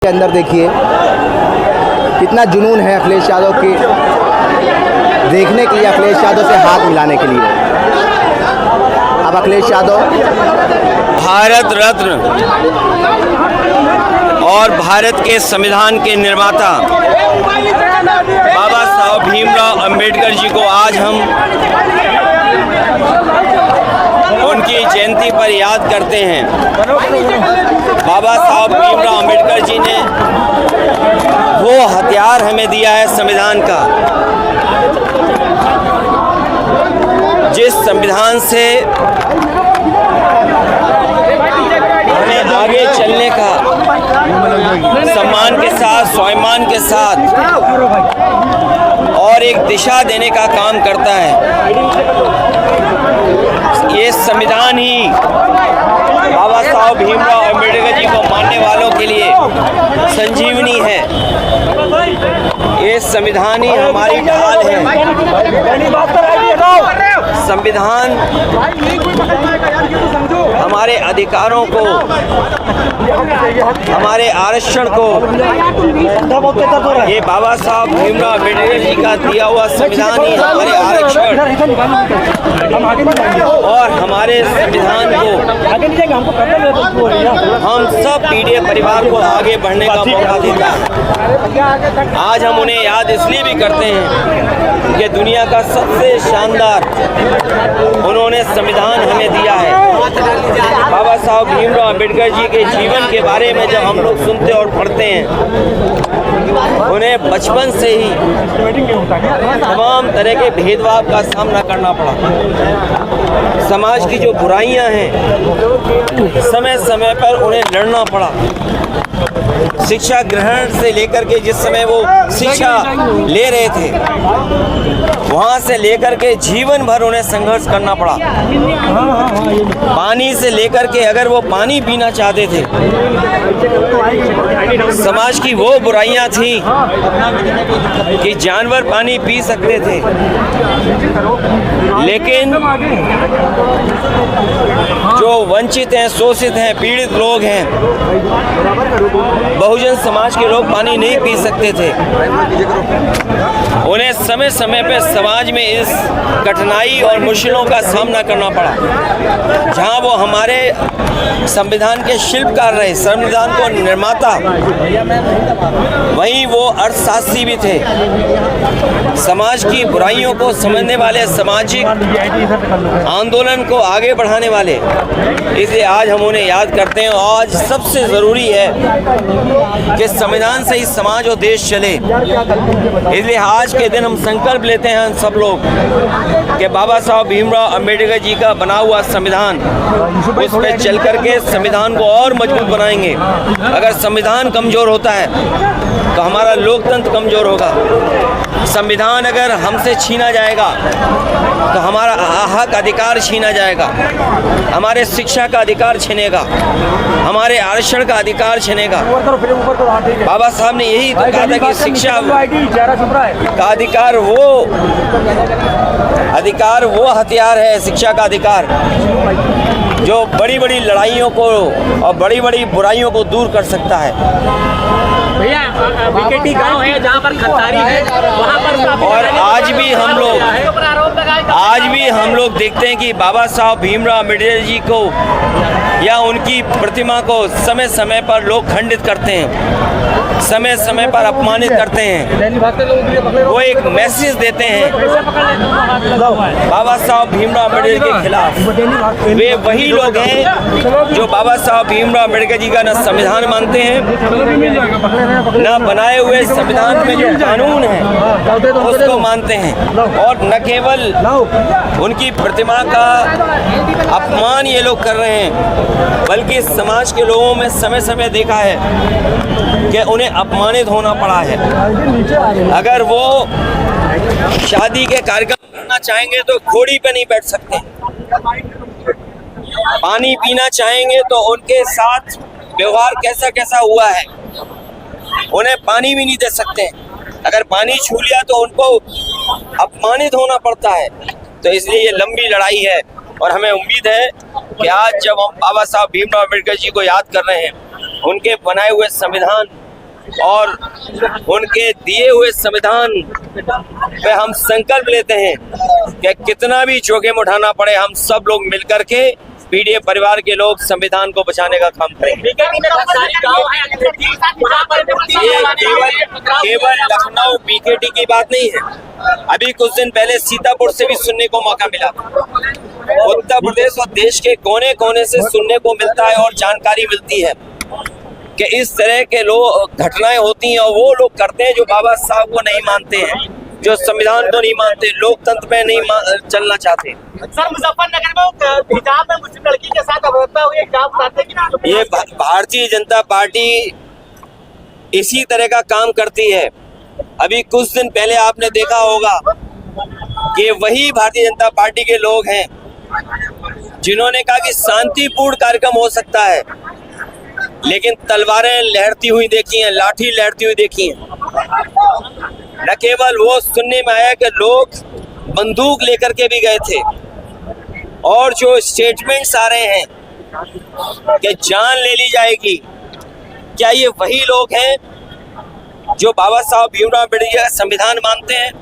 के अंदर देखिए कितना जुनून है अखिलेश यादव की देखने के लिए, अखिलेश यादव से हाथ मिलाने के लिए। अब अखिलेश यादव भारत रत्न और भारत के संविधान के निर्माता बाबा साहब भीमराव अंबेडकर जी को आज हम उनकी जयंती पर याद करते हैं। बाबा साहब भीमराव अंबेडकर जी ने वो हथियार हमें दिया है संविधान का, जिस संविधान से हमें आगे चलने का सम्मान के साथ, स्वाभिमान के साथ और एक दिशा देने का काम करता है। ये संविधान ही बाबा साहब भीमराव अंबेडकर जी को मानने वालों के लिए संजीवनी है। ये संविधान ही हमारी ढाल है। संविधान हमारे अधिकारों को, हमारे आरक्षण को, ये बाबा साहब भीमराव अंबेडकर जी का दिया हुआ संविधान ही हमारे आरक्षण और हमारे संविधान को हम सब पीढ़ी परिवार को आगे बढ़ने का मौका देता है। आज हम उन्हें याद इसलिए भी करते हैं कि दुनिया का सबसे शानदार उन्होंने संविधान हमें दिया है। बाबा साहब भीमराव अंबेडकर जी के जीवन के बारे में जब हम लोग सुनते और पढ़ते हैं, उन्हें बचपन से ही तमाम तरह के भेदभाव का सामना करना पड़ा। समाज की जो बुराइयां हैं समय समय पर उन्हें लड़ना पड़ा। शिक्षा ग्रहण से लेकर के जिस समय वो शिक्षा ले रहे थे, वहाँ से लेकर के जीवन भर उन्हें संघर्ष करना पड़ा। पानी से लेकर के अगर वो पानी पीना चाहते थे, समाज की वो बुराइयां थी कि जानवर पानी पी सकते थे, लेकिन जो वंचित हैं, शोषित हैं, पीड़ित लोग हैं, बहुजन समाज के लोग पानी नहीं पी सकते थे। उन्हें समय समय पर समाज में इस कठिनाई और मुश्किलों का सामना करना पड़ा। जहां वो हमारे संविधान के शिल्पकार रहे, संविधान को निर्माता, वहीं वो अर्थशास्त्री भी थे। समाज की बुराइयों को समझने वाले, सामाजिक आंदोलन को आगे बढ़ाने वाले, इसलिए आज हम उन्हें याद करते हैं। आज सबसे ज़रूरी है कि संविधान से ही समाज और देश चले। इसलिए आज के दिन हम संकल्प लेते हैं सब लोग कि बाबा साहब भीमराव अंबेडकर जी का बना हुआ संविधान, उस पर चल करके संविधान को और मजबूत बनाएंगे। अगर संविधान कमज़ोर होता है तो हमारा लोकतंत्र कमज़ोर होगा। संविधान अगर हमसे छीना जाएगा तो हमारा हक अधिकार छीना जाएगा, हमारे शिक्षा का अधिकार छिनेगा, हमारे आरक्षण का अधिकार छिनेगा। बाबा साहब ने यही तो कहा था कि शिक्षा का अधिकार वो हथियार है, शिक्षा का अधिकार, जो बड़ी बड़ी लड़ाइयों को और बड़ी बड़ी बुराइयों को दूर कर सकता है। भैया विकेटी गांव है जहां पर खतारी है, वहां पर और आज भी हम लोग देखते हैं कि बाबा साहब भीमराव अंबेडकर जी को या उनकी प्रतिमा को समय समय पर लोग खंडित करते हैं, समय समय पर अपमानित करते हैं। वो एक मैसेज देते हैं बाबा साहब भीमराव अंबेडकर के खिलाफ। वे वही लोग हैं जो बाबा साहब भीमराव अंबेडकर जी का न संविधान मानते हैं, न बनाए हुए संविधान में जो कानून है उसको मानते हैं, और न केवल उनकी प्रतिमा का अपमान ये लोग कर रहे हैं, बल्कि समाज के लोगों में समय समय देखा है कि उन्हें अपमानित होना पड़ा है। अगर वो शादी के कार्यक्रम करना चाहेंगे तो घोड़ी पे नहीं बैठ सकते, पानी पीना चाहेंगे तो उनके साथ व्यवहार कैसा कैसा हुआ है, उन्हें पानी भी नहीं दे सकते। अगर पानी छू लिया तो उनको अपमानित होना पड़ता है। तो इसलिए ये लंबी लड़ाई है और हमें उम्मीद है कि आज जब हम बाबा साहब भीमराव अंबेडकर जी को याद कर रहे हैं, उनके बनाए हुए संविधान और उनके दिए हुए संविधान पे हम संकल्प लेते हैं कि कितना भी जोखिम उठाना पड़े, हम सब लोग मिलकर के पीडीए परिवार के लोग संविधान को बचाने का काम करेंगे। ये केवल लखनऊ बीकेटी की बात नहीं है, अभी कुछ दिन पहले सीतापुर से भी सुनने को मौका मिला। उत्तर प्रदेश और देश के कोने कोने से सुनने को मिलता है और जानकारी मिलती है कि इस तरह के लोग घटनाएं होती हैं और वो लोग करते हैं जो बाबा साहब को नहीं मानते हैं, जो संविधान को नहीं मानते, लोकतंत्र में नहीं चलना चाहते। सर, मुजफ्फरनगर में हिजाब में मुस्लिम लड़की के साथ अवैधता हुई, क्या बताते कि ये भारतीय जनता पार्टी इसी तरह का काम करती है। अभी कुछ दिन पहले आपने देखा होगा कि वही भारतीय जनता पार्टी के लोग हैं जिन्होंने कहा कि शांतिपूर्ण कार्यक्रम हो सकता है, लेकिन तलवारें लहरती हुई देखी हैं, लाठी लहरती हुई देखी हैं। न केवल वो सुनने में आया कि लोग बंदूक लेकर के भी गए थे, और जो स्टेटमेंट्स आ रहे हैं कि जान ले ली जाएगी, क्या ये वही लोग हैं जो बाबा साहब भीमराव अम्बेडकर का संविधान मानते हैं,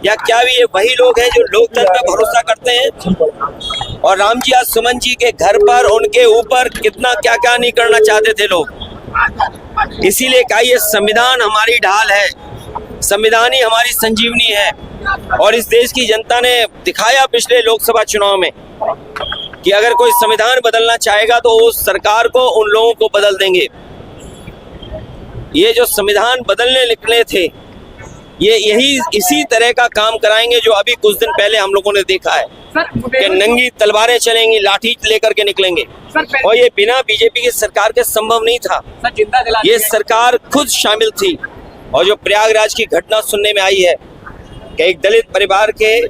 या क्या भी ये वही लोग हैं जो लोकतंत्र पर भरोसा करते हैं? और राम जी आज सुमन जी के घर पर उनके ऊपर कितना क्या क्या नहीं करना चाहते थे लोग। इसीलिए कहा ये संविधान हमारी ढाल है, संविधान ही हमारी संजीवनी है। और इस देश की जनता ने दिखाया पिछले लोकसभा चुनाव में कि अगर कोई संविधान बदलना चाहेगा तो उस सरकार को, उन लोगों को बदल देंगे। ये जो संविधान बदलने निकले थे, ये यही इसी तरह का काम कराएंगे जो अभी कुछ दिन पहले हम लोगों ने देखा है कि नंगी तलवारें चलेंगी, लाठी लेकर के निकलेंगे। और ये बिना बीजेपी की सरकार के संभव नहीं था। ये सरकार खुद शामिल थी। और जो प्रयागराज की घटना सुनने में आई है कि एक दलित परिवार के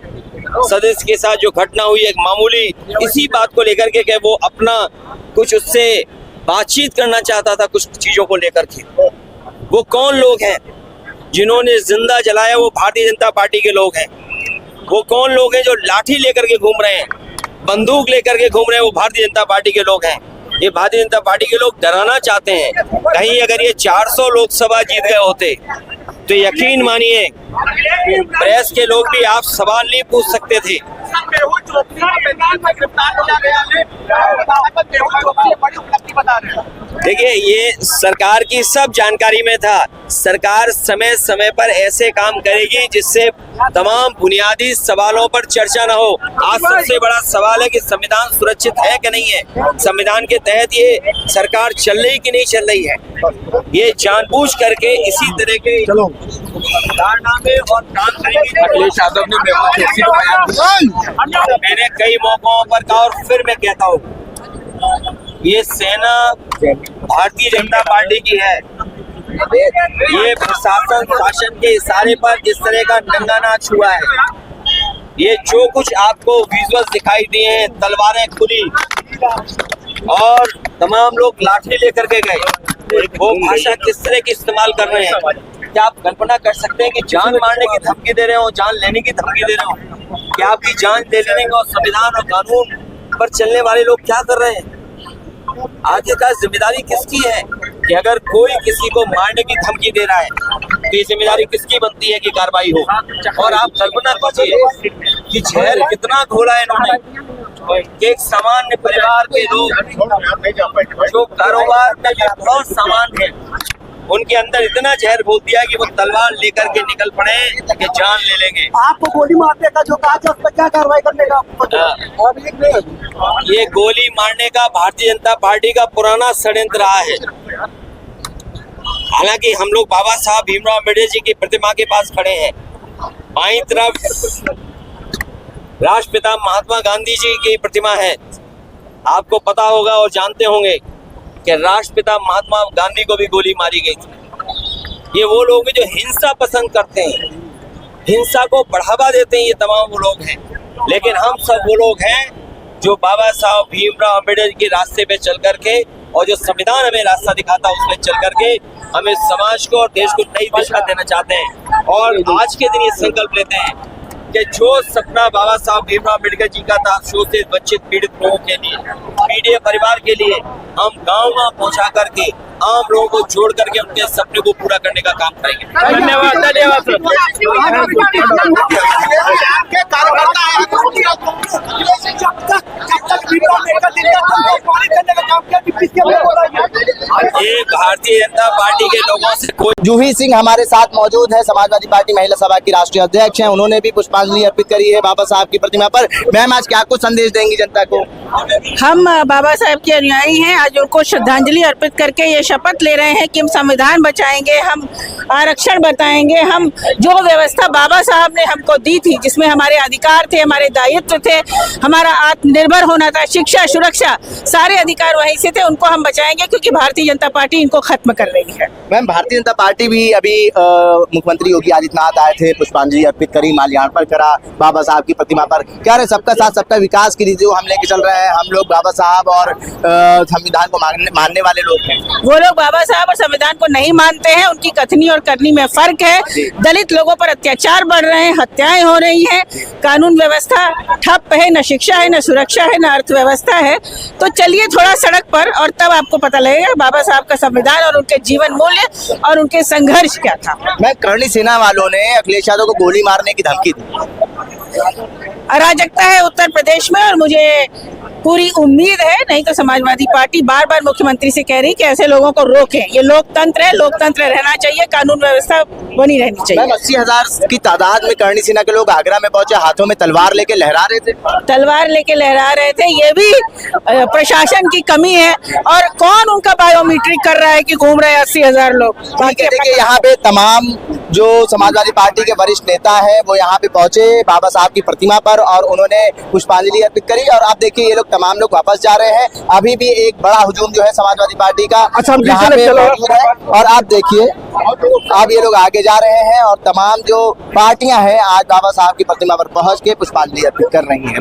सदस्य के साथ जो घटना हुई, एक मामूली इसी बात को लेकर के कि वो अपना कुछ उससे बातचीत करना चाहता था कुछ चीजों को लेकर के। वो कौन लोग हैं जिन्होंने जिंदा जलाया? वो भारतीय जनता पार्टी के लोग हैं। वो कौन लोग हैं जो लाठी लेकर के घूम रहे हैं, बंदूक लेकर के घूम रहे हैं? वो भारतीय जनता पार्टी के लोग हैं। ये भारतीय जनता पार्टी के लोग डराना चाहते हैं। कहीं अगर ये 400 लोकसभा जीत गए होते तो यकीन मानिए प्रेस के लोग भी आप सवाल नहीं पूछ सकते थे। देखिए, ये सरकार की सब जानकारी में था। सरकार समय समय पर ऐसे काम करेगी जिससे तमाम बुनियादी सवालों पर चर्चा न हो। आज सबसे बड़ा सवाल है कि संविधान सुरक्षित है कि नहीं है, संविधान के तहत ये सरकार चल रही कि नहीं चल रही है। ये जानबूझ करके इसी तरह के कारनामे और काम करेंगे। अखिलेश यादव ने मैंने कई मौकों पर कहा और फिर मैं कहता हूँ, ये सेना भारतीय जनता पार्टी की है। ये प्रशासन शासन के इशारे पर इस तरह का नंगा नाच हुआ है। ये जो कुछ आपको विजुअल्स दिखाई दिए हैं, तलवारें खुली और तमाम लोग लाठी लेकर के गए, वो भाषा किस तरह की इस्तेमाल कर रहे हैं? क्या आप कल्पना कर सकते हैं कि जान मारने की धमकी दे रहे हो, जान लेने की धमकी दे रहे हो? क्या आपकी जान ले लेने का संविधान और कानून पर चलने वाले लोग क्या कर रहे हैं? आखिरकार जिम्मेदारी किसकी है कि अगर कोई किसी को मारने की धमकी दे रहा है तो ये जिम्मेदारी किसकी बनती है कि कार्रवाई हो? और आप कल्पना कीजिए कि जहर कितना घोला है इन्होंने कि एक सामान्य परिवार के लोग जो कारोबार में बहुत सामान है, उनके अंदर इतना जहर घोल दिया कि वो तलवार लेकर के निकल पड़े कि जान ले लेंगे। आपको गोली मारने का जो कहा उस पर क्या कार्रवाई करने का? ये गोली मारने का भारतीय जनता पार्टी का पुराना षड्यंत्र रहा है। हालांकि हम लोग बाबा साहब भीमराव अम्बेडकर जी की प्रतिमा के पास खड़े हैं। बाईं तरफ राष्ट्रपिता महात्मा गांधी जी की प्रतिमा है। आपको पता होगा और जानते होंगे कि राष्ट्रपिता महात्मा गांधी को भी गोली मारी गई थी। ये वो लोग हैं जो हिंसा पसंद करते हैं, हिंसा को बढ़ावा देते हैं। ये तमाम वो लोग हैं, लेकिन हम सब वो लोग हैं जो बाबा साहब भीमराव अम्बेडकर के रास्ते पे चल करके और जो संविधान हमें रास्ता दिखाता है उसमें चल करके हम इस समाज को और देश को नई दिशा देना चाहते हैं। और आज के दिन ये संकल्प लेते हैं कि जो सपना बाबा साहब भीमराव अम्बेडकर जी का था, शोषित वंचित पीड़ित लोगों के लिए, पीड़ित परिवार के लिए, हम गाँव पहुंचा करके आम लोगों को जोड़ करके उनके सपने को पूरा करने का काम करेंगे। धन्यवाद धन्यवाद ये भारतीय जनता पार्टी के लोगों से कोई जूही सिंह हमारे साथ मौजूद है, समाजवादी पार्टी महिला सभा की राष्ट्रीय अध्यक्ष हैं। उन्होंने भी पुष्पांजलि अर्पित करी है बाबा साहब की प्रतिमा पर। मैम, आज क्या कुछ संदेश देंगी जनता को? हम बाबा साहब के अनुयायी हैं। आज उनको श्रद्धांजलि अर्पित करके ये शपथ ले रहे हैं कि हम संविधान बचाएंगे, हम आरक्षण बताएंगे, हम जो व्यवस्था बाबा साहब ने हमको दी थी, जिसमें हमारे अधिकार थे, हमारे दायित्व थे, हमारा आत्मनिर्भर होना था, शिक्षा, सुरक्षा, सारे अधिकार वहीं से थे, उनको हम बचाएंगे क्योंकि भारतीय जनता पार्टी इनको खत्म कर रही है। मैम, भारतीय जनता पार्टी भी अभी मुख्यमंत्री योगी आदित्यनाथ आए थे, पुष्पांजलि अर्पित करी, माल्यार्पण करा बाबा साहब की प्रतिमा पर। कह रहे सबका साथ सबका विकास की नीति हम लेके चल रहे हैं, हम लोग बाबा साहब और संविधान को मानने वाले लोग हैं। वो लोग बाबा साहब और संविधान को नहीं मानते हैं, उनकी कथनी और करनी में फर्क है। दलित लोगों पर अत्याचार बढ़ रहे हैं, हत्याएं हो रही हैं, कानून व्यवस्था ठप है, न शिक्षा है, न सुरक्षा है, न अर्थव्यवस्था है। तो चलिए थोड़ा सड़क पर, और तब आपको पता लगेगा बाबा साहब का संविधान और उनके जीवन मूल्य और उनके संघर्ष क्या था। मैं करणी सेना वालों ने अखिलेश यादव को गोली मारने की धमकी दी। अराजकता है उत्तर प्रदेश में और मुझे पूरी उम्मीद है, नहीं तो समाजवादी पार्टी बार बार मुख्यमंत्री से कह रही कि ऐसे लोगों को रोकें। ये लोकतंत्र है, लोकतंत्र रहना चाहिए, कानून व्यवस्था बनी रहनी चाहिए। 80,000 की तादाद में करणी सेना के लोग आगरा में पहुंचे, हाथों में तलवार लेके लहरा रहे थे। तलवार लेके लहरा रहे थे, ये भी प्रशासन की कमी है। और कौन उनका बायोमीट्रिक कर रहा है कि घूम रहे 80,000 लोग? देखिए, यहाँ पे तमाम जो समाजवादी पार्टी के वरिष्ठ नेता है वो यहाँ पे पहुंचे बाबा साहब की प्रतिमा पर और उन्होंने पुष्पांजलि अर्पित करी। और आप देखिए, ये लोग तमाम लोग वापस जा रहे हैं। अभी भी एक बड़ा हुजूम जो है समाजवादी पार्टी का यहाँ पे मौजूद है। और आप देखिए, अब ये लोग आगे जा रहे हैं और तमाम जो पार्टियां हैं आज बाबा साहब की प्रतिमा पर पहुंच के पुष्पांजलि अर्पित कर रही हैं।